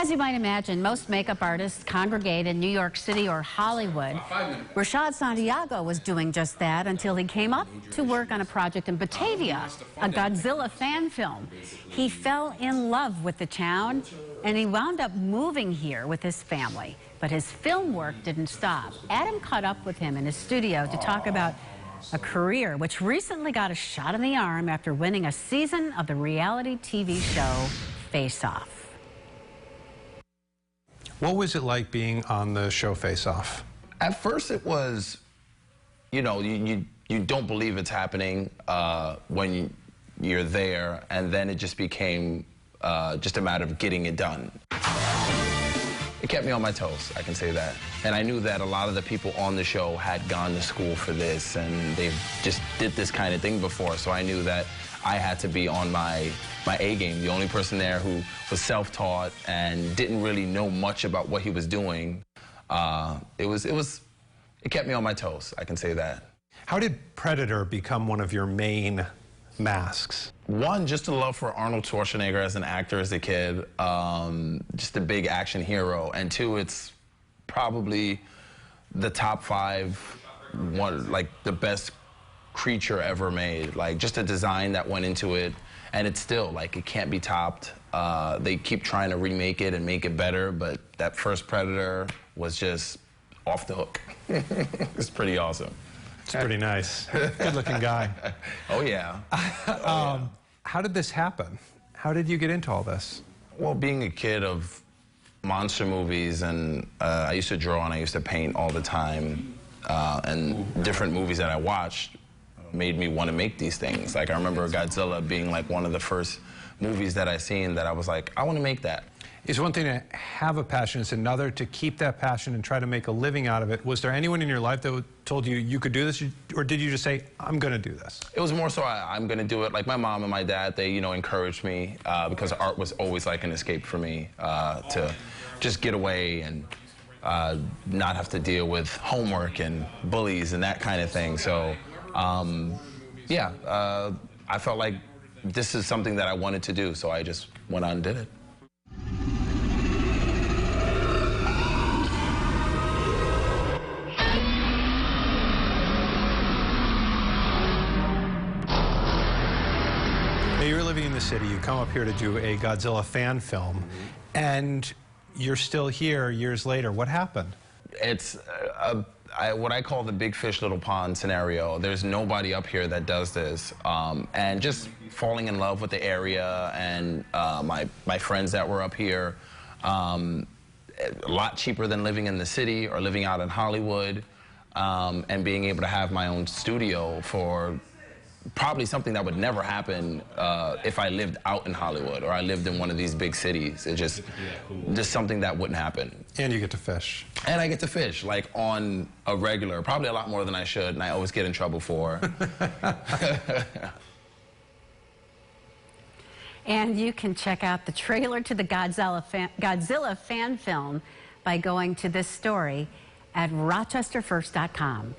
As you might imagine, most makeup artists congregate in New York City or Hollywood. Rashaad Santiago was doing just that until he came up to work on a project in Batavia, a Godzilla fan film. He fell in love with the town, and he wound up moving here with his family. But his film work didn't stop. Adam caught up with him in his studio to talk about a career which recently got a shot in the arm after winning a season of the reality TV show Face Off. What was it like being on the show Face Off? At first it was, you know, you don't believe it's happening when you're there, and then it just became just a matter of getting it done. It kept me on my toes, I can say that. And I knew that a lot of the people on the show had gone to school for this, and they just did this kind of thing before, so I knew that I had to be on my A game. The only person there who was self-taught and didn't really know much about what he was doing. It kept me on my toes, I can say that. How did Predator become one of your main masks? One, just a love for Arnold Schwarzenegger as an actor as a kid, just a big action hero. And two, it's probably the top 5, like the best creature ever made. Like just a design that went into it, and it's still like it can't be topped. They keep trying to remake it and make it better, but that first Predator was just off the hook. It's pretty awesome. It's pretty nice. Good looking guy. Oh yeah. How did this happen? How did you get into all this? Well, being a kid of monster movies, and I used to draw and I used to paint all the time, and different movies that I watched made me want to make these things. Like I remember Godzilla being like one of the first movies that I seen that I was like, I want to make that. It's one thing to have a passion, it's another to keep that passion and try to make a living out of it. Was there anyone in your life that told you you could do this, or did you just say, I'm going to do this? It was more so I'm going to do it. Like my mom and my dad, they, you know, encouraged me because art was always like an escape for me to just get away and not have to deal with homework and bullies and that kind of thing. So, yeah, I felt like this is something that I wanted to do, so I just went on and did it. Now you're living in the city, you come up here to do a Godzilla fan film, and you're still here years later. What happened? It's what I call the big fish, little pond scenario. There's nobody up here that does this. And just falling in love with the area and my friends that were up here, a lot cheaper than living in the city or living out in Hollywood, and being able to have my own studio for probably something that would never happen if I lived out in Hollywood or I lived in one of these big cities. It's just something that wouldn't happen. And you get to fish. And I get to fish, like on a regular, probably a lot more than I should, and I always get in trouble for. And you can check out the trailer to the Godzilla fan film by going to this story at rochesterfirst.com.